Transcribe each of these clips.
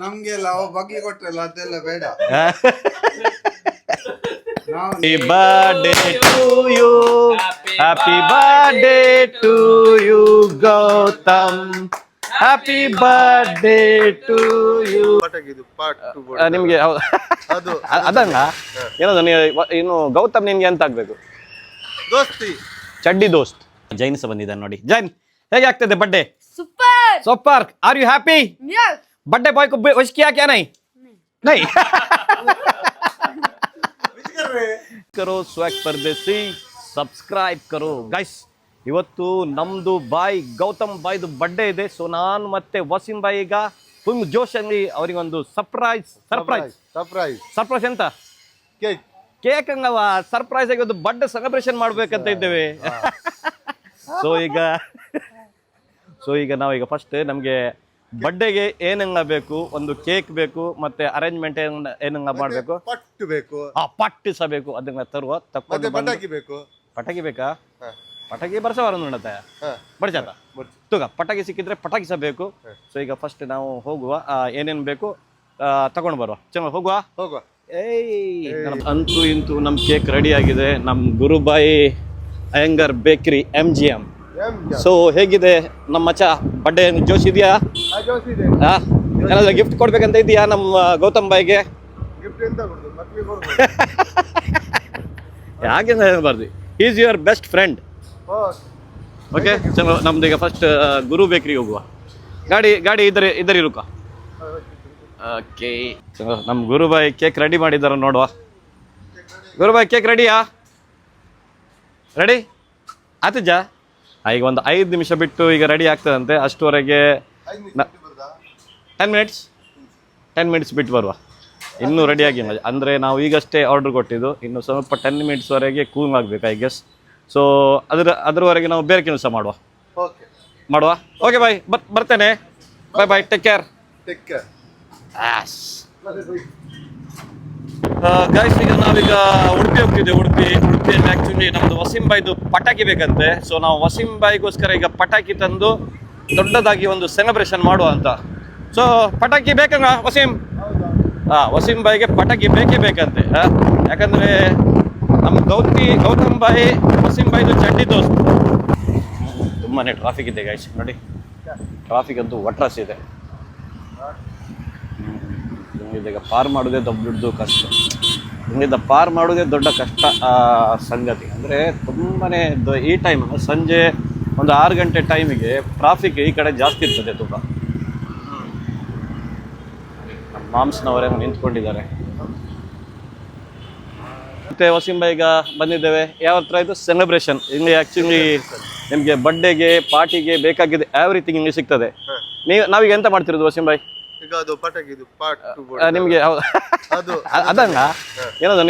ನಮ್ಗೆಲ್ಲ ಅವ ಬಗ್ಗೆ ಕೊಟ್ರಲ್ಲ ಅದೆಲ್ಲ ಬೇಡ. Happy birthday to you. Happy birthday to you, Gautam. Happy birthday to you. ನಿಮ್ಗೆ ಅದಂಗ ಏನದು ಇನ್ನು ಗೌತಮ್ ನಿನ್ಗೆ ಎಂತ ಆಗ್ಬೇಕು? ದೋಸ್ತಿ, ಚಡ್ಡಿ ದೋಸ್ತ್. ಜೈನ್ಸ್ ಬಂದಿದ್ದಾನೆ ನೋಡಿ. ಜೈನ್, ಹೇಗೆ ಆಗ್ತದೆ birthday? Super super. Are you happy? Yes. Birthday boy को विश किया क्या? नहीं नहीं. करो स्वैग परदेसी, सब्सक्राइब करो गाइस. ಇವತ್ತು ನಮ್ದು ಬಾಯ್ ಗೌತಮ್ ಬಾಯ್ದು ಬರ್ಡೇ ಇದೆ. ಸೊ ನಾನು ಮತ್ತೆ ವಸೀಂ ಬಾಯ್ ಈಗ ಫುಲ್ ಜೋಶಲ್ಲಿ ಅವರಿಗೊಂದು ಸರ್ಪ್ರೈಸ್ ಎಂತ ಕೇಕ್ ಹಂಗವ ಸರ್ಪ್ರೈಸ್ ಆಗಿ ಒಂದು ಬರ್ಡೇ ಸೆಲೆಬ್ರೇಷನ್ ಮಾಡ್ಬೇಕಂತ ಇದ್ದೇವೆ. ಸೊ ಈಗ ನಾವೀಗ ಫಸ್ಟ್ ನಮಗೆ ಬರ್ಡೇಗೆ ಏನಂಗ ಬೇಕು, ಒಂದು ಕೇಕ್ ಬೇಕು, ಮತ್ತೆ ಅರೇಂಜ್ಮೆಂಟ್ ಏನಂಗ ಮಾಡಬೇಕು, ಪಟ್ಟು ಬೇಕು, ಪಟ್ಟು ಸಹ ಬೇಕು. ಅದನ್ನ ತರುವ ತಪ್ಪು. ಪಟಾಕಿ ಬೇಕಾ? ಪಟಾಕಿ ಬರ್ಸವಾರ ನೋಡತ್ತ ಬಡ್ಜಾತ ತೂಗ ಪಟಾಕಿ ಸಿಕ್ಕಿದ್ರೆ ಪಟಾಕಿ ಸಹ ಬೇಕು. ಸೊ ಈಗ ಫಸ್ಟ್ ನಾವು ಹೋಗುವ, ಏನೇನು ಬೇಕು ತಗೊಂಡು ಬರುವ. ಚೆನ್ನಾಗಿ ಹೋಗುವ. ಅಂತೂ ಇಂತೂ ನಮ್ ಕೇಕ್ ರೆಡಿ ಆಗಿದೆ. ನಮ್ ಗುರುಬಾಯಿ ಅಯ್ಯಂಗಾರ್ ಬೇಕರಿ MGM. ಸೊ ಹೇಗಿದೆ ನಮ್ಮ ಮಚ್ಚ ಬರ್ಡೇ? ಜೋಶ್ ಇದೆಯಾ? ಏನಾದ್ರು ಗಿಫ್ಟ್ ಕೊಡ್ಬೇಕಂತ ಇದೆಯಾ ನಮ್ಮ ಗೌತಮ್ ಬಾಯಿಗೆ? ಹಾಗೆ ಹೇಳ್ಬಾರ್ದು. Is your best friend. Okay ಚಲೋ. ನಮ್ದು ಈಗ ಫಸ್ಟ್ ಗುರು ಬೇಕರಿಗೆ ಹೋಗುವ. ಗಾಡಿ ಇದರ ಇರುಕ. ಓಕೆ ಚಲೋ. ನಮ್ಮ ಗುರುಬಾಯಿ ಕೇಕ್ ರೆಡಿ ಮಾಡಿದಾರ ನೋಡುವ. ಗುರುಬಾಯಿ ಕೇಕ್ ರೆಡಿಯಾ? ರೆಡಿ ಆತಜ್ಜ? ಈಗ ಒಂದು 5 ನಿಮಿಷ ಬಿಟ್ಟು ಈಗ ರೆಡಿ ಆಗ್ತದಂತೆ. ಅಷ್ಟುವರೆಗೆ 10 ಮಿನಿಟ್ಸ್ ಬಿಟ್ಟು ಬರುವ. ಇನ್ನೂ ರೆಡಿ ಆಗಿಲ್ಲ ಅಂದರೆ ನಾವು ಈಗಷ್ಟೇ ಆರ್ಡ್ರ್ ಕೊಟ್ಟಿದ್ದು. ಇನ್ನು ಸ್ವಲ್ಪ 10 ಮಿನಿಟ್ಸ್ವರೆಗೆ ಕೂಲ್ ಆಗಬೇಕು ಐ ಗೆಸ್. ಸೊ ಅದರವರೆಗೆ ನಾವು ಬೇರೆ ಕೆಲಸ ಮಾಡುವ. ಓಕೆ ಬಾಯ್, ಬರ್ತೇನೆ. ಬಾಯ್, ಟೇಕ್ ಕೇರ್. ಗೈಸ್, ಈಗ ನಾವೀಗ ಉಡುಪಿ ಹೋಗ್ತಿದ್ದೇವೆ. ಉಡುಪಿಯಲ್ಲಿ ಆ್ಯಕ್ಚುಲಿ ನಮ್ಮದು ವಸೀಂ ಬಾಯ್ದು ಪಟಾಕಿ ಬೇಕಂತೆ. ಸೊ ನಾವು ವಸೀಂ ಬಾಯ್ಗೋಸ್ಕರ ಈಗ ಪಟಾಕಿ ತಂದು ದೊಡ್ಡದಾಗಿ ಒಂದು ಸೆಲೆಬ್ರೇಷನ್ ಮಾಡುವ ಅಂತ. ಸೊ ಪಟಾಕಿ ಬೇಕಂಗ ವಸೀಂ? ವಸೀಂ ಬಾಯಿಗೆ ಪಟಾಕಿ ಬೇಕಂತೆ. ಯಾಕಂದರೆ ನಮ್ಮ ಗೌತಮ್ ಬಾಯಿ ವಸೀಂ ಬಾಯ್ದು ಚಡ್ಡಿ ದೋಸ್ತ್. ತುಂಬಾ ಟ್ರಾಫಿಕ್ ಇದೆ ಗೈಸ್ ನೋಡಿ. ಟ್ರಾಫಿಕ್ ಅಂತೂ ಒಟ್ರಾಸ್ ಇದೆ. ಈಗ ಪಾರ್ ಮಾಡೋದೇ ದೊಡ್ಡ ಕಷ್ಟ. ಇಲ್ಲಿಂದ ಪಾರ್ ಮಾಡೋದೇ ದೊಡ್ಡ ಕಷ್ಟ ಸಂಗತಿ. ಅಂದರೆ ತುಂಬಾ ಈ ಟೈಮ್ ಸಂಜೆ ಒಂದು 6 ಗಂಟೆ ಟೈಮಿಗೆ ಟ್ರಾಫಿಕ್ ಈ ಕಡೆ ಜಾಸ್ತಿ ಇರ್ತದೆ ತುಂಬ. ನಮ್ಮ ಮಾಮ್ಸ್ನವರೇ ನಿಂತ್ಕೊಂಡಿದ್ದಾರೆ. ಮತ್ತು ವಸೀಂ ಬಾಯ್ ಈಗ ಬಂದಿದ್ದೇವೆ. ಯಾವ ಥರ ಇದು ಸೆಲೆಬ್ರೇಷನ್ ಇಲ್ಲಿ ಆ್ಯಕ್ಚುಲಿ ನಿಮಗೆ ಬರ್ಡೇಗೆ ಪಾರ್ಟಿಗೆ ಬೇಕಾಗಿದೆ ಎವ್ರಿಥಿಂಗ್ ಇಲ್ಲಿ ಸಿಗ್ತದೆ. ನಾವೀಗ ಎಂತ ಮಾಡ್ತಿರೋದು ವಸೀಂ ಬಾಯ್? ನಿಮ್ಗೆ ಅದಂಗ ಏನದು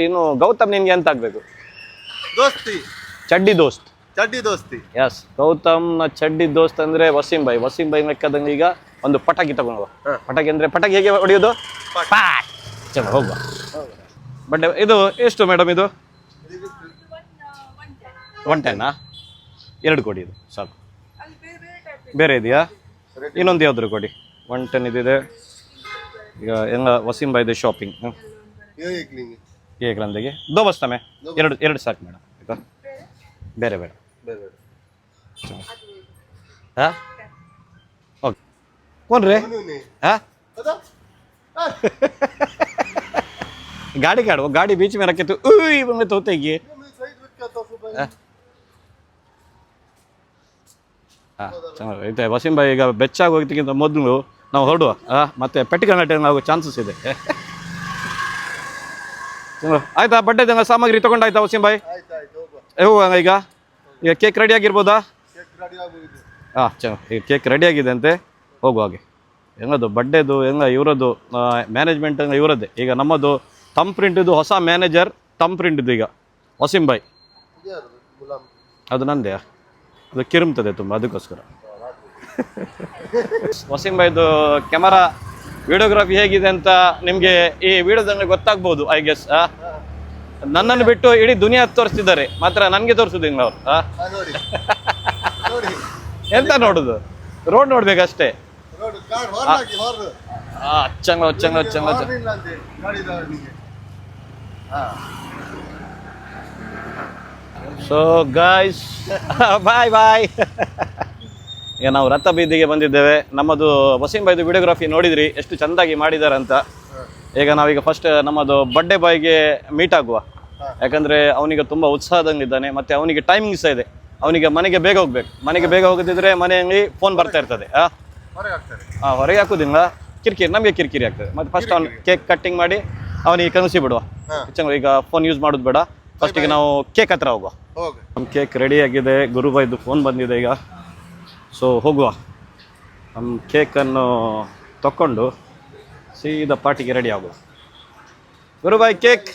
ಇನ್ನು ಗೌತಮ್ ನಿನ್ಗೆ ಎಂತ ಆಗ್ಬೇಕು? ದೋಸ್ತಿ, ಚಡ್ಡಿ ದೋಸ್ತಿ. ಎಸ್, ಗೌತಮ್ನ ಚಡ್ಡಿ ದೋಸ್ತ್ ಅಂದ್ರೆ ವಸೀಂ ಬಾಯ್ ಲೆಕ್ಕದಂಗೆ ಈಗ ಒಂದು ಪಟಾಕಿ ತಗೊಂಡು. ಪಟಾಕಿ ಅಂದ್ರೆ ಪಟಾಕಿ ಹೇಗೆ ಹೊಡೆಯೋದು? ಚಲೋ ಹೋಗುವ. ಬಟ್ ಇದು ಎಷ್ಟು ಮೇಡಮ್? ಇದು 110. 2 ಕೊಡಿ, ಇದು ಸಾಕು. ಬೇರೆ ಇದೆಯಾ? ಇನ್ನೊಂದು ಯಾವ್ದಾರು ಕೊಡಿ. 110 ಇದಿದೆ. ಈಗ ಎಲ್ಲ ವಸೀಂ ಬಾಯ್ದು ಶಾಪಿಂಗ್. ಏಕ್ಲಂದಿಗೆ ದೋ ಬಸ್ತಮೆ 2 ಸಾಕು ಮೇಡಮ್. ಆಯ್ತಾ? ಬೇರೆ ಬೇಡ. ಹಾಂ ಓಕೆ. ಕೊನ್ರಿ ಹಾಂ गाड़ी बीच में रखे तो तोते ಐತೆ. ವಸೀಂ ಬಾಯ್ ಈಗ ಬೆಚ್ಚಾಗಿ ಹೋಗ್ತಿಕ್ಕಿಂತ ಮೊದಲು ನಾವು ಹೊರಡುವ. ಮತ್ತೆ ಪೆಟ್ಟಿಗೆ ಆಗೋ ಚಾನ್ಸಸ್ ಇದೆ. ಆಯ್ತಾ? ಬರ್ಡೇ ಸಾಮಗ್ರಿ ತಗೊಂಡಾಯ್ತಾ ವಸೀಂ ಬಾಯ್? ಹೋಗುವ ಈಗ ಕೇಕ್ ರೆಡಿ ಆಗಿರ್ಬೋದಾ? ಈಗ ಕೇಕ್ ರೆಡಿ ಆಗಿದೆ ಅಂತೆ. ಹೋಗುವಾಗೆ ಹೆಂಗದು ಬರ್ಡೇದು ಹೆಂಗ ಇವರದ್ದು ಮ್ಯಾನೇಜ್ಮೆಂಟ್ ಇವರದ್ದೇ. ಈಗ ನಮ್ಮದು ತಮ್ ಪ್ರಿಂಟಿದು ಹೊಸ ಮ್ಯಾನೇಜರ್ ತಮ್ ಪ್ರಿಂಟಿದ್ದು ಈಗ ವಸೀಂ ಬಾಯ್. ಅದು ನಂದೇ. ಅದು ಕಿರುಮ್ತದೆ ತುಂಬ, ಅದಕ್ಕೋಸ್ಕರ. ವಸೀಂ ಬಾಯ್ದು ಕ್ಯಾಮರಾ ವಿಡಿಯೋಗ್ರಫಿ ಹೇಗಿದೆ ಅಂತ ನಿಮಗೆ ಈ ವಿಡಿಯೋದಲ್ಲಿ ಗೊತ್ತಾಗ್ಬೋದು ಐ ಗೆಸ್. ನನ್ನನ್ನು ಬಿಟ್ಟು ಇಡೀ ದುನಿಯಾ ತೋರಿಸ್ತಿದ್ದಾರೆ, ಮಾತ್ರ ನನಗೆ ತೋರಿಸೋದಿಲ್ಲ ಅವರು. ಎಂತ ನೋಡುದು? ರೋಡ್ ನೋಡ್ಬೇಕಷ್ಟೇ. ಚಂಗ ಚಂಗ ಚಂಗ ಇಲ್ಲ ಅಂತೆ ಗಾಡಿದವನಿಗೆ. ಸೊ ಗಾಯ್ಸ್ ಬಾಯ್ ಬಾಯ್. ಈಗ ನಾವು ರಥ ಬೀದಿಗೆ ಬಂದಿದ್ದೇವೆ. ನಮ್ಮದು ವಸೀಂ ಬಾಯ್ದು ವಿಡಿಯೋಗ್ರಫಿ ನೋಡಿದ್ರಿ ಎಷ್ಟು ಚೆಂದಾಗಿ ಮಾಡಿದ್ದಾರೆ ಅಂತ. ಈಗ ನಾವೀಗ ಫಸ್ಟ್ ನಮ್ಮದು ಬರ್ಡೇ ಬಾಯ್ಗೆ ಮೀಟ್ ಆಗುವ. ಯಾಕಂದರೆ ಅವನಿಗೆ ತುಂಬ ಉತ್ಸಾಹದಂಗಿದ್ದಾನೆ, ಮತ್ತು ಅವನಿಗೆ ಟೈಮಿಂಗ್ ಸಹ ಇದೆ. ಅವನಿಗೆ ಮನೆಗೆ ಬೇಗ ಹೋಗ್ಬೇಕು. ಮನೆಗೆ ಬೇಗ ಹೋಗದಿದ್ರೆ ಮನೆಯಲ್ಲಿ ಫೋನ್ ಬರ್ತಾ ಇರ್ತದೆ. ಹೊರಗೆ ಹಾಕೋದಿಲ್ಲ, ಕಿರಿಕಿರಿ, ನಮಗೆ ಕಿರಿಕಿರಿ ಆಗ್ತದೆ. ಮತ್ತು ಫಸ್ಟ್ ಅವ್ನು ಕೇಕ್ ಕಟ್ಟಿಂಗ್ ಮಾಡಿ ಅವನಿಗೆ ಕನಸಿ ಬಿಡುವ. ಈಗ ಫೋನ್ ಯೂಸ್ ಮಾಡೋದು ಬೇಡ, ಫಸ್ಟಿಗೆ ನಾವು ಕೇಕ್ ಹತ್ರ ಹೋಗುವ. ನಮ್ಮ ಕೇಕ್ ರೆಡಿ ಆಗಿದೆ, ಗುರುಬಾಯ್ದು ಫೋನ್ ಬಂದಿದೆ ಈಗ. ಸೊ ಹೋಗುವ, ನಮ್ಮ ಕೇಕನ್ನು ತಕ್ಕೊಂಡು ಸೀದಾ ಪಾರ್ಟಿಗೆ ರೆಡಿ ಆಗುವ. ಗುರುಬಾಯ್ ಕೇಕ್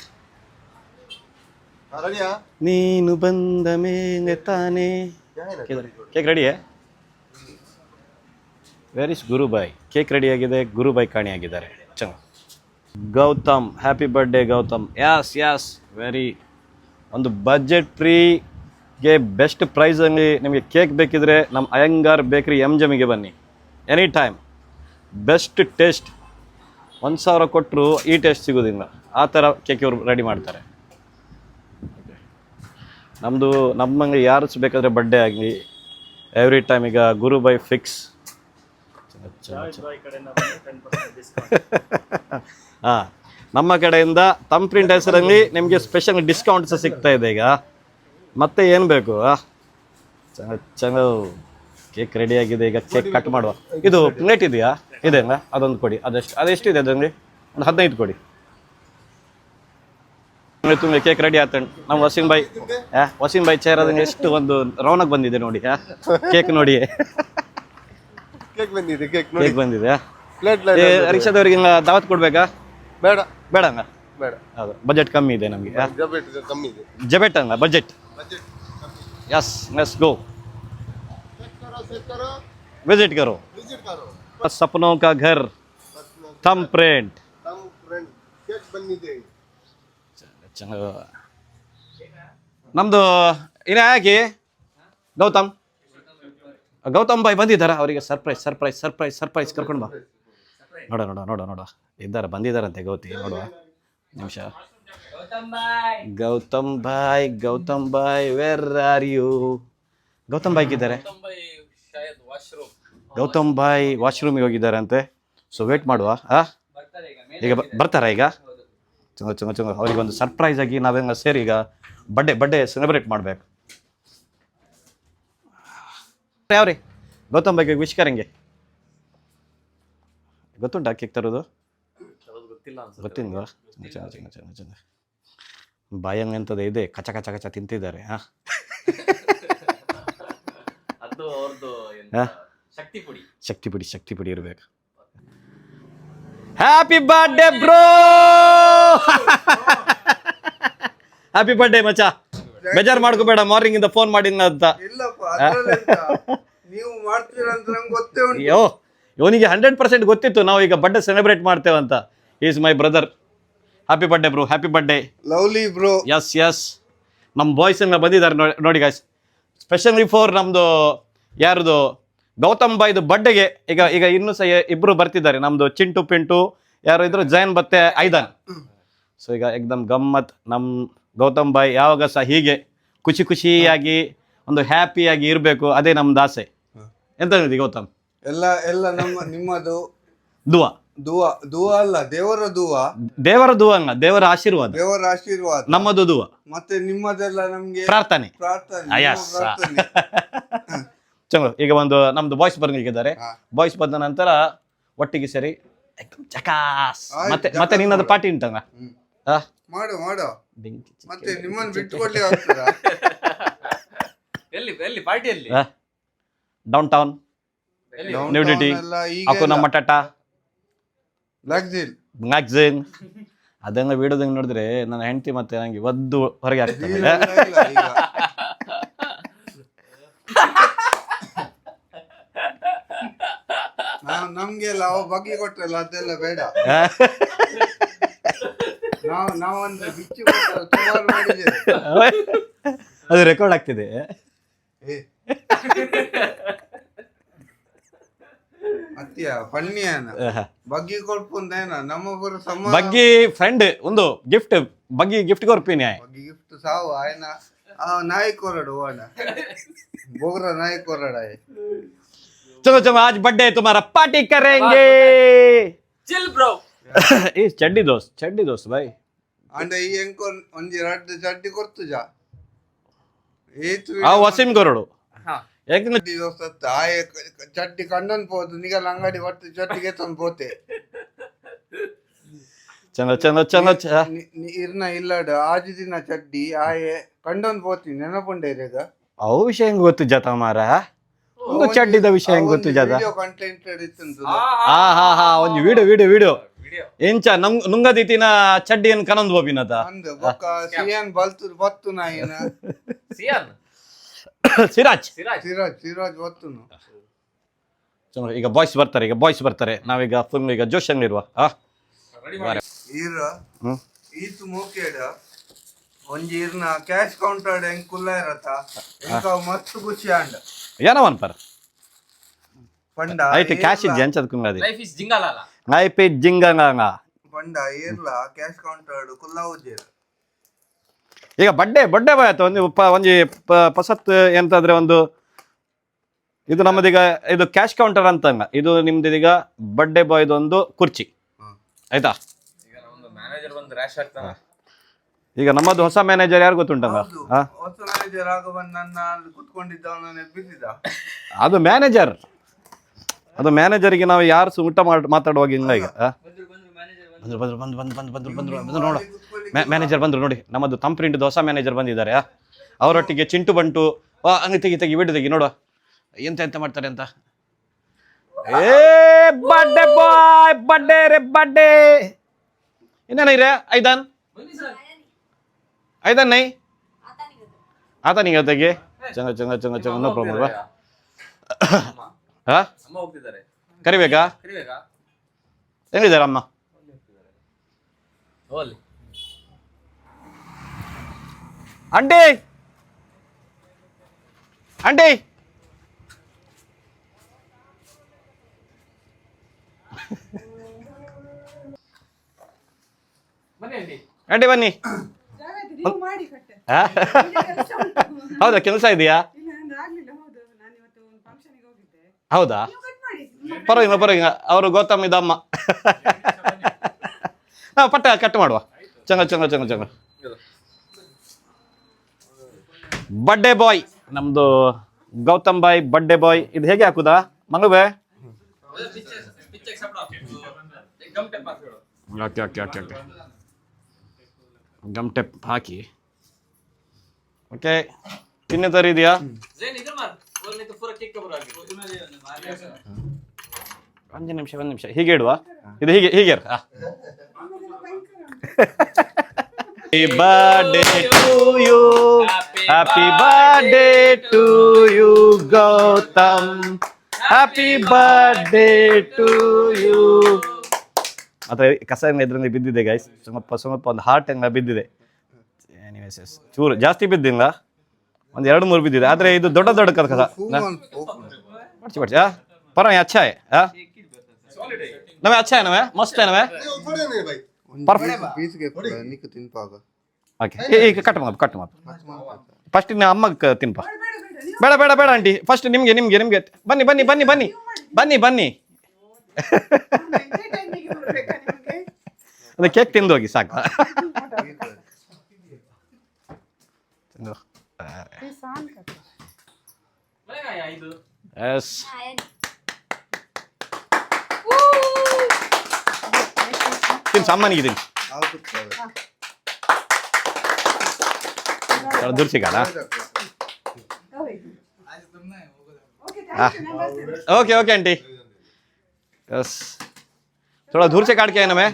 ನೀನು ಬಂದ ಮೇಲೆ ತಾನೇ. ಕೇಕ್ ರೆಡಿಯೇ? Where is Gurubhai? Cake ready ಆಗಿದೆ, ಗುರುಬಾಯ್ ಕಾಣಿಯಾಗಿದ್ದಾರೆ. ಚಂದ. Gautam, happy birthday Gautam. Yes very. ಒಂದು ಬಜೆಟ್ ಫ್ರೀಗೆ ಬೆಸ್ಟ್ ಪ್ರೈಸಲ್ಲಿ ನಿಮಗೆ ಕೇಕ್ ಬೇಕಿದ್ರೆ ನಮ್ಮ ಅಯ್ಯಂಗಾರ್ ಬೇಕ್ರಿ MJMಗೆ ಬನ್ನಿ. Any time best taste. 1000 ಕೊಟ್ಟರು ಈ ಟೇಸ್ಟ್ ಸಿಗೋದಿಲ್ಲ, ಆ ಥರ ಕೇಕ್ ಇವರು ರೆಡಿ ಮಾಡ್ತಾರೆ. ನಮ್ಮದು ನಮ್ಮಂಗೆ ಯಾರು ಬೇಕಾದರೆ ಬರ್ಡೇ ಆಗಲಿ ಎವ್ರಿ ಟೈಮ್ ಈಗ ಗುರುಬಾಯ್ ಫಿಕ್ಸ್. ಹಾಂ, ನಮ್ಮ ಕಡೆಯಿಂದ ತಮ್ಮ ಪ್ರಿಂಟ್ ಹೆಸರಲ್ಲಿ ನಿಮಗೆ ಸ್ಪೆಷಲ್ ಡಿಸ್ಕೌಂಟ್ ಸಹ ಸಿಗ್ತಾ ಇದೆ ಈಗ. ಮತ್ತೆ ಏನು ಬೇಕು? ಚೆನ್ನಾಗಿ ಕೇಕ್ ರೆಡಿಯಾಗಿದೆ. ಈಗ ಕೇಕ್ ಕಟ್ ಮಾಡುವ. ಇದು ಪ್ಲೇಟ್ ಇದೆಯಾ? ಇದೆ ಅಲ್ಲ, ಅದೊಂದು ಕೊಡಿ. ಅದೆಷ್ಟಿದೆ ಅದರಲ್ಲಿ? ಒಂದು 15 ಕೊಡಿ. ತುಂಬ ಕೇಕ್ ರೆಡಿ ಆತ. ನಮ್ಮ ವಸೀಂ ಬಾಯ್ ಚೇರ್ ಅದಂಗೆ ಎಷ್ಟು ಒಂದು ರೌನಕ್ ಬಂದಿದೆ ನೋಡಿ. ಕೇಕ್ ನೋಡಿ, ಕೇಕ್ ಬಂದಿದೆ. ರಿಕ್ಷಾದವ್ರಿಗೆ ದಾವತ್ ಕೊಡ್ಬೇಕಾ? ಬೇಡ ಹಂಗ, ಬೇಡ. ಹೌದು, ಬಜೆಟ್ ಕಮ್ಮಿ ಇದೆ ನಮಗೆ. ಜಬೆಟ್ ಹಂಗ budget. Yes, let's go, visit करो सपनों का घर थम प्रिंट. ನಮ್ದು ಇನ್ನು ಹಾಕಿ ಗೌತಮ್ ಬಾಯ್ ಬಂದಿದ್ದಾರಾ? ಅವರಿಗೆ ಸರ್ಪ್ರೈಸ್ ಕರ್ಕೊಂಡು ಬಾ. ನೋಡ ಇದ್ದಾರೆ, ಬಂದಿದ್ದಾರಂತೆ ಗೌತಿ. ನೋಡುವ ನಿಮಿಷ. ಗೌತಮ್ ಬಾಯ್ ವೆರ್ ಆರ್ ಯು? ಗೌತಮ್ ಬಾಯ್ ಇದ್ದಾರೆ. ಗೌತಮ್ ಬಾಯ್ ವಾಶ್ರೂಮಿಗೆ ಹೋಗಿದ್ದಾರೆ ಅಂತೆ. ಸೊ ವೇಟ್ ಮಾಡುವ. ಈಗ ಬರ್ತಾರಾ? ಈಗ ಚಂಗ ಅವ್ರಿಗೆ ಒಂದು ಸರ್ಪ್ರೈಸ್ ಆಗಿ ನಾವೆಲ್ಲ ಸೇರಿ ಈಗ ಬರ್ಡೇ ಸೆಲೆಬ್ರೇಟ್ ಮಾಡ್ಬೇಕು. ಯಾವ್ರಿ ಗೌತಮ್ ಬಾಯ್ಗೆ ವಿಶ್ ಕರಂಗೆ ಗೊತ್ತುಂಟಾ? ಕೇಕ್ ತರೋದು ಗೊತ್ತಿಲ್ವಾ? ಚಂದ ಬಾಯಂಗ್ ಅಂತದೇ ಇದೆ, ಕಚ ತಿಂತಿದ್ದಾರೆ. ಶಕ್ತಿ ಪುಡಿ ಇರ್ಬೇಕು. Happy birthday bro, happy birthday ಮಚ್ಚ. ಬೇಜಾರು ಮಾಡ್ಕೋಬೇಡ, ಮಾರ್ನಿಂಗ್ ಇಂದ ಫೋನ್ ಮಾಡಿಲ್ಲ ಅಂತ. ನೀವು ಮಾಡ್ತೀರಂತ ನಂಗೆ ಗೊತ್ತೇ ಉಂಟು. ಅಯ್ಯೋ, ಇವನಿಗೆ 100% ಗೊತ್ತಿತ್ತು ನಾವು ಈಗ ಬರ್ಡೇ ಸೆಲೆಬ್ರೇಟ್ ಮಾಡ್ತೇವಂತ. Is my brother. Happy birthday bro, happy birthday. Lovely bro. Yes ನಮ್ಮ ಬಾಯ್ಸ್ ಎಲ್ಲ ಬಂದಿದ್ದಾರೆ ನೋಡಿ ಗಾಯ್ಸ್. ಸ್ಪೆಷಲಿ ಫಾರ್ ನಮ್ಮದು ಯಾರದು ಗೌತಮ್ ಬಾಯ್ದು ಬರ್ಡೇಗೆ ಈಗ ಇನ್ನೂ ಸಹ ಇಬ್ಬರು ಬರ್ತಿದ್ದಾರೆ. ನಮ್ಮದು ಚಿಂಟು ಪಿಂಟು ಯಾರು ಇದ್ರು, ಜೈನ್ ಮತ್ತೆ ಐದನ್. ಸೊ ಈಗ ಎಕ್ದಮ್ ಗಮ್ಮತ್. ನಮ್ಮ ಗೌತಮ್ ಬಾಯ್ ಯಾವಾಗ ಸಹ ಹೀಗೆ ಖುಷಿಯಾಗಿ ಒಂದು ಹ್ಯಾಪಿಯಾಗಿ ಇರಬೇಕು, ಅದೇ ನಮ್ದು ಆಸೆ. ಎಂತ ಹೇಳಿದೆ ಗೌತಮ್? ಎಲ್ಲ ನಿಮ್ಮದು ದುವಾ ಅಲ್ಲ, ದೇವರ ದುವಾ ಅಲ್ಲ, ದೇವರ ಆಶೀರ್ವಾದ. ನಮ್ಮದು ದುವಾ, ಮತ್ತೆ ನಿಮ್ಮದೆಲ್ಲ ನಮ್ಗೆ ಪ್ರಾರ್ಥನೆ. ಚಲೋ, ಈಗ ಒಂದು ನಮ್ದು ಬಾಯ್ಸ್ ಬರ್ಲಿಕ್ಕಿದ್ದಾರೆ. ಬಾಯ್ಸ್ ಬಂದ ನಂತರ ಒಟ್ಟಿಗೆ ಸೇರಿ ಚಕಾಸ್. ಮತ್ತೆ ನಿನ್ನದು ಪಾರ್ಟಿ ಉಂಟಂಗ? ಮಾಡು ಮತ್ತೆ ನಿಮ್ಮನ್ನು ಬಿಟ್ಟುಕೊಡ್ಲಿಕ್ಕೆ ಆಗ್ತದಾ? ಎಲ್ಲಿ ಪಾರ್ಟಿಯಲ್ಲಿ? ಡೌನ್ ಟೌನ್ ನ್ಯೂಡಿಟಿ ನಮ್ಮ ಟಾಟಾ ಮ್ಯಾಗ್ಝಿನ್ ಅದೆಲ್ಲ ವಿಡಿಯೋದಂಗೆ ನೋಡಿದ್ರೆ ನನ್ನ ಹೆಂಡತಿ ಮತ್ತೆ ನಂಗೆ ಒದ್ದು ಹೊರಗೆ ಆಗ್ತದೆ. ನಮ್ಗೆಲ್ಲ ಅವ ಬಗ್ಗೆ ಕೊಟ್ರಲ್ಲ ಅದೆಲ್ಲ ಬೇಡ. ನಾವೊಂದು ಬಿಚ್ಚಿ ಸುಮಾರು ಮಾಡಿದ್ದೇವೆ. ಅದು ರೆಕಾರ್ಡ್ ಆಗ್ತಿದೆ. ಅತ್ಯ ಪನ್ನಿಯನ ಬಗ್ಗಿ ಕೊಡ್ಪುಂದೇನ ನಮ್ಮೊಬ್ಬರು ಸಮ ಬಗ್ಗಿ ಫ್ರೆಂಡ್ ಒಂದು ಗಿಫ್ಟ್ ಬಗ್ಗಿ ಗಿಫ್ಟ್ ಕೊರ್ಪಿನಿ ಬಗ್ಗಿ ಗಿಫ್ಟ್ ಸಾವು ಆಯ್ನ ನಾಯಿ ಕೊರಡು ಓಣ बोगरा नाई कोरड़ा है चलो चलो आज बर्थडे है तुम्हारा पार्टी करेंगे चिल ब्रो ए चड्डी दोस्त भाई अंडे ಈ ಎಂಕೊ ಒಂಜಿ ರಡ್ಡು ಚಡ್ಡಿ ಕೊರ್ತು ಜಾ ಏತು ಆ ವಸೀಂ ಕೊರಡು ಹಾ ಯಾಕಂದ್ರೆ ದೋಸ್ತ ಆಯ ಚಡ್ಡಿ ಕಂಡನ್ ಪೋದು ನಿಗಲ ಅಂಗಡಿ ಒಟ್ಟು ಚಡ್ಡಿಗೆ ತಂದು ಪೋತೆ ಚಂದ ಚಂದ ಚಂದ ಇರ್ನ ಇಲ್ಲಡ ಆಜಿ ದಿನ ಚಡ್ಡಿ ಆಯೆ ಕಂಡನ್ ಪೋತಿ ನೆನಪುಂಡೇರೆಗ ಅವು ವಿಷಯ ಹೆಂಗ್ ಗೊತ್ತು ಜಾತ ಮಾರ ಒಂದು ಚಡ್ಡಿದ ವಿಷಯ ಹೆಂಗ್ ಗೊತ್ತು ಜಾತ ವಿಡಿಯೋ ಕಂಟೆಂಟ್ ಇತ್ತು ಹಾ ಒಂದು ವಿಡಿಯೋ ಎಂಚ ನುಂಗದಿತಿನ ಚಡ್ಡಿಯನ್ನು ಕನಂದ್ ಬೋಬಿನದ ಅಂದು ಬೊಕ್ಕ ಸಿಯಾನ್ ಬಲ್ತು ಬತ್ತು ನಾಯಿನ ಸಿಯಾನ್ ಸಿರಾಜ್ ಸಿರಾಜ್ ಬತ್ತುನು ಚಲೋ ಈಗ ಬಾಯ್ಸ್ ಬರ್ತಾರೆ ನಾವೀಗ ಫುಲ್ ಈಗ ಜೋಶಲ್ಲಿರುವ ಈರ ಈತು ಮೂಕೇಡ ಒಂಜಿ ಇರ್ನ ಕ್ಯಾಶ್ ಕೌಂಟರ್ ಹೆಂಗ್ ಕುಲ್ಲ ಇರತ್ತ ಎಂಕ ಮಸ್ತ್ ಖುಷಿ ಅಂಡ ಏನವನ್ ಪರ ಪಂಡ ಆಯ್ತು ಕ್ಯಾಶ್ ಇಜ್ಜಿ ಅಂಚದ ಕುಂಗದಿ ಲೈಫ್ ಇಸ್ ಜಿಂಗಾಲಾಲ ಐಪಿ ಜಿಂಗಂಗ ಪಂಡ ಏರ್ಲ ಕ್ಯಾಶ್ ಕೌಂಟರ್ ಕುಲ್ಲ ಉಜ್ಜೇರು ಈಗ ಬಡ್ಡೆ ಬಾಯ್ ಒಂಜಿ ಪಸತ್ ಎಂತಾದ್ರೆ ಒಂದು ಇದು ನಮ್ಮದೀಗ ಇದು ಕ್ಯಾಶ್ ಕೌಂಟರ್ ಅಂತಂಗ ಇದು ನಿಮ್ದೀಗ ಬಡ್ಡೆ ಬಾಯ್ದು ಒಂದು ಕುರ್ಚಿ ಆಯ್ತಾ ಈಗ ನಮ್ದು ಮ್ಯಾನೇಜರ್ ಬಂದು ರ್ಯಾಶ್ ಆಗ್ತಾನ ಈಗ ನಮ್ಮದು ಹೊಸ ಮ್ಯಾನೇಜರ್ ಯಾರು ಗೊತ್ತುಂಟಂಗ ಹೊಸ ಮ್ಯಾನೇಜರ್ ಆಗಬಂದ್ ನನ್ನ ಅಲ್ಲಿ ಕುತ್ಕೊಂಡಿದ್ದವನ ನೆಬ್ಬಿಸಿದ ಅದು ಮ್ಯಾನೇಜರ್ಗೆ ನಾವು ಯಾರು ಊಟ ಮಾತಾಡುವಾಗ ಹಿಂಗ ಈಗ ಬಂದ್ರು ನೋಡು ಮ್ಯಾನೇಜರ್ ಬಂದ್ರು ನೋಡಿ ನಮ್ಮದು ತಂಪ್ರಿಂಟ್ ಹೊಸ ಮ್ಯಾನೇಜರ್ ಬಂದಿದ್ದಾರೆ ಅವರೊಟ್ಟಿಗೆ ಚಿಂಟು ಬಂಟು ಹಂಗೆ ತೆಗಿ ವಿಡಿಯೋ ತೆಗಿ ನೋಡುವ ಎಂತ ಮಾಡ್ತಾರೆ ಅಂತ ಏ ಬರ್ಡೇ ಬಾಯ್ ಬರ್ಡೇ ಇನ್ನೇನ ಇರೇ ಐದನ್ ನೈ ಆತ ನಿಂಗೆ ತೆಗಿ ಚಂಗ ನೋ ಪ್ರಾಬ್ಲಮ್ ಅಮ್ಮ ಹೋಗ್ತಿದ್ದಾರೆ ಕರಿಬೇಕಾ ಹೆಂಗಿದ್ದಾರೆ ಅಮ್ಮ ಹೋಗ್ಲಿ ಆಂಟಿ ಬನ್ನಿ ಆಂಟಿ ಆಂಟಿ ಬನ್ನಿ ಹೌದಾ ಕೆಲಸ ಇದೆಯಾ ಹೌದಾ ಪರವಾಗಿಲ್ಲ ಅವರು ಗೌತಮ್ ಇದಮ್ಮ ಪಟ್ಟ ಕಟ್ ಮಾಡುವ ಚಂಗ ಬರ್ಡೇ ಬಾಯ್ ನಮ್ದು ಗೌತಮ್ ಬಾಯ್ ಬರ್ಡೇ ಬಾಯ್ ಇದು ಹೇಗೆ ಹಾಕುದಾ ಮಂಗಬೇ ಓಕೆ ಗಮ್ ಟೆಪ್ ಹಾಕಿ ಓಕೆ ತಿನ್ನತರ ಇದೆಯಾ ಒಂದು ನಿಮಿಷ ಹೀಗೆ ಇಡುವ ಇದು ಹೀಗೆ happy birthday to you Gautam happy birthday to you ಮತ್ತೆ ಕಸ ಇದ್ರಲ್ಲಿ ಬಿದ್ದಿದೆ ಗೈಸ್ ಸ್ವಲ್ಪ ಒಂದು ಹಾರ್ಟ್ ಹಂಗ ಬಿದ್ದಿದೆ ಚೂರು ಜಾಸ್ತಿ ಬಿದ್ದಿಲ್ಲ ಒಂದು 2-3 ಬಿದ್ದಿದೆ ಆದ್ರೆ ಇದು ದೊಡ್ಡ ಕಸ बढ़िया पर अच्छा है नवे अच्छा है नवे मस्त है नवे ಪೀಸ್ ಗೆ ನಿಕ ತಿನ್ಪಾಗ ಓಕೆ ಈಗ ಕಟ್ ಮಾಡು ಫಸ್ಟ್ ನಿನ್ನ ಅಮ್ಮಗೆ ತಿನ್ಪ ಬೇಡ ಆಂಟಿ ಫಸ್ಟ್ ನಿಮ್ಗೆ ಬನ್ನಿ ಅದೇ ಕೇಕ್ ತಿಂದು ಹೋಗಿ ಸಾಕು ಎಸ್ ತಿನ್ಸು ಅಮ್ಮನಿಗೆ ತಿನ್ಸು दूर से गाना ओके आंटी यस थोड़ा दूर से काट के है ना मैं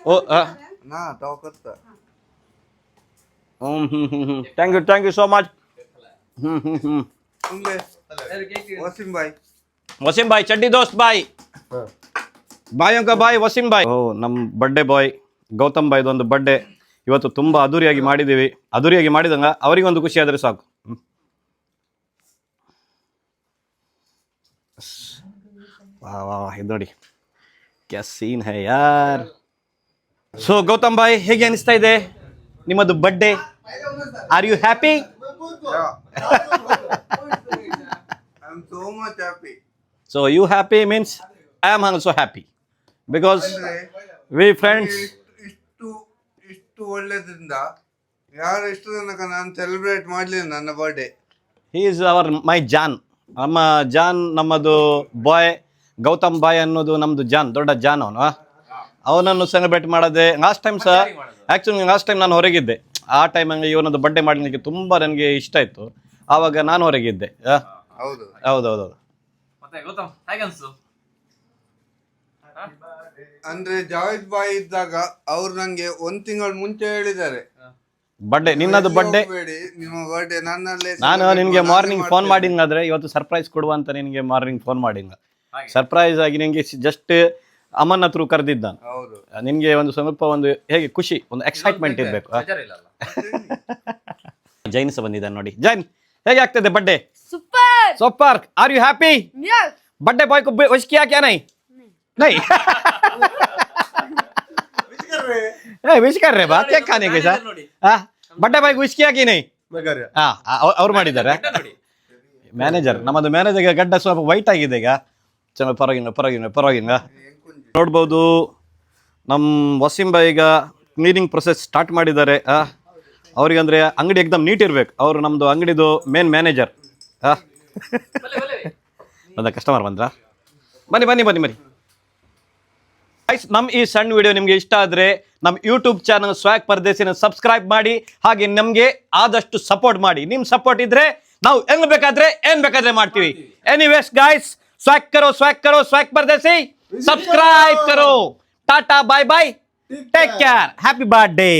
ओ ना टॉक करता thank you so much Wasim भाई चड्डी दोस्त भाई भाइयों का भाई वसीम भाई ओ नम बर्थडे बॉय गौतम भाई ಒಂದು ಬರ್ಡೇ ಇವತ್ತು ತುಂಬಾ ಅದ್ದೂರಿಯಾಗಿ ಮಾಡಿದೀವಿ ಅದ್ದೂರಿಯಾಗಿ ಮಾಡಿದಂಗ ಅವರಿಗೆ ಒಂದು ಖುಷಿ ಆದ್ರೆ ಸಾಕು वाह वाह वाह ಇದು ನೋಡಿ क्या सीन है यार ಸೊ ಗೌತಮ್ ಭಾಯ್ ಹೇಗೆ ಅನಿಸ್ತಾ ಇದೆ ನಿಮ್ಮದು birthday are you happy I'm so much happy. So you happy means I am also happy because ಅಂದ್ರೆ ವಿ ಫ್ರೆಂಡ್ಸ್ ಇಷ್ಟು ಒಳ್ಳೇದ್ರಿಂದ ಯಾರು ಇಷ್ಟು ತನಕ ನಾನು ಸೆಲೆಬ್ರೇಟ್ ಮಾಡಲಿಲ್ಲ ನನ್ನ birthday. He is our my ಜಾನ್ ನಮ್ಮ ಜಾನ್ ನಮ್ಮದು ಬಾಯ್ ಗೌತಮ್ ಬಾಯ್ ಅನ್ನೋದು ನಮ್ಮದು ಜಾನ್ ದೊಡ್ಡ ಜಾನ್ ಅವನನ್ನು ಸೆಲೆಬ್ರೇಟ್ ಮಾಡೋದೆ ಲಾಸ್ಟ್ ಟೈಮ್ ಸಹ ಆ್ಯಕ್ಚುಲಿ ಲಾಸ್ಟ್ ಟೈಮ್ ನಾನು ಹೊರಗಿದ್ದೆ ಆ ಟೈಮಲ್ಲಿ ಇವನದು ಬರ್ಡೇ ಮಾಡಲಿಕ್ಕೆ ತುಂಬ ನನಗೆ ಇಷ್ಟ ಇತ್ತು ಆವಾಗ ನಾನು ಹೊರಗಿದ್ದೆ ಹೌದು ಹೌದೌದು ಮತ್ತೆ ಗೌತಮ್ ಹೇಗೆ ಅನ್ಸು? ಅಂದ್ರೆ ಜಾವೇದ್ ಬಾಯ್ ಇದ್ದಾಗ ಅವ್ರು ನಂಗೆ 1 ತಿಂಗಳು ಮುಂಚೆ ಹೇಳಿದ್ದಾರೆ ಬರ್ಡೇ ನಿನ್ನದು ಬರ್ಡೇ ಹೋಗ್ಬೇಡಿ, ನಿಮ್ಮ ಬರ್ಡೇ ನನ್ನಲ್ಲೇ ನಾನು celebrate ನಿನಗೆ ಮಾಡಿ ಮಾರ್ನಿಂಗ್ ಫೋನ್ ಮಾಡ್ತೇನೆ. ಮಾಡಿಂಗ್ ಆದ್ರೆ ಇವತ್ತು ಸರ್ಪ್ರೈಸ್ ಕೊಡುವ ಅಂತ ನಿನಗೆ ಮಾರ್ನಿಂಗ್ ಫೋನ್ ಮಾಡಿಂಗ ಹಾಗೆ. ಸರ್ಪ್ರೈಸ್ ಆಗಿ ನಿನಗೆ ಜಸ್ಟ್ ಅಮ್ಮನ ಹತ್ರ ಕರೆದಿದ್ದ ಹೌದು ನಿನಗೆ ಒಂದು ಸ್ವಲ್ಪ ಒಂದು ಹೇಗೆ ಖುಷಿ ಒಂದು ಎಕ್ಸೈಟ್ಮೆಂಟ್ ಇರಬೇಕು ಬೇಜಾರಿಲ್ಲಲ್ಲ? ಜೈನ್ ಸಹ ಬಂದಿದ್ದಾನೆ ನೋಡಿ ಜೈನ್ ಹೇಗೆ ಆಗ್ತದೆ birthday Super! Super are you happy Yes! Birthday boy को विश किया क्या नहीं नहीं ए विश कर रहे बात केक खाने के साथ ನೋಡಿ. हाँ बर्थडे बॉय को विश किया कि नहीं हाँ ಅವ್ರು ಮಾಡಿದ್ದಾರೆ ಗಡ್ಡ ನೋಡಿ. ಮ್ಯಾನೇಜರ್ ನಮ್ಮದು ಮ್ಯಾನೇಜರ್ಗೆ ಗಡ್ಡ ಸ್ವಲ್ಪ ವೈಟ್ ಆಗಿದೆ ಈಗ ಚೆನ್ನಾಗಿ ಪರವಾಗಿಲ್ಲ ನೋಡ್ಬೋದು ನಮ್ಮ ವಸೀಂ ಬಾಯ್ ಈಗ ಕ್ಲೀನಿಂಗ್ ಪ್ರೊಸೆಸ್ ಸ್ಟಾರ್ಟ್ ಮಾಡಿದ್ದಾರೆ ಅವ್ರಿಗೆ ಅಂದರೆ ಅಂಗಡಿ ಎಕ್ದಮ್ ನೀಟ್ ಇರ್ಬೇಕು ಅವರು ನಮ್ಮದು ಅಂಗಡಿದು ಮೇನ್ ಮ್ಯಾನೇಜರ್ ಬಲೆ, ಬಲೆ. ಬಂದ ಕಸ್ಟಮರ್ ಬಂದ್ರಾ ಬನ್ನಿ ಗೈಸ್ ನಮ್ಮ ಈ ಸಣ್ಣ ವಿಡಿಯೋ ನಿಮಗೆ ಇಷ್ಟ ಆದರೆ ನಮ್ಮ ಯೂಟ್ಯೂಬ್ ಚಾನಲ್ ಸ್ವಾಗ್ ಪರದೇಸಿನ ಸಬ್ಸ್ಕ್ರೈಬ್ ಮಾಡಿ ಹಾಗೆ ನಮಗೆ ಆದಷ್ಟು ಸಪೋರ್ಟ್ ಮಾಡಿ ನಿಮ್ಮ ಸಪೋರ್ಟ್ ಇದ್ರೆ ನಾವು ಹೆಂಗ್ ಬೇಕಾದ್ರೆ ಏನ್ ಬೇಕಾದ್ರೆ ಮಾಡ್ತೀವಿ ಎನಿವೇಸ್ ಗೈಸ್ ಸ್ವಾಗ್ ಕರೋ ಸ್ವಾಗ್ ಪರದೇಸಿ ಸಬ್ಸ್ಕ್ರೈಬ್ ಕರೋ tata bye bye take care happy birthday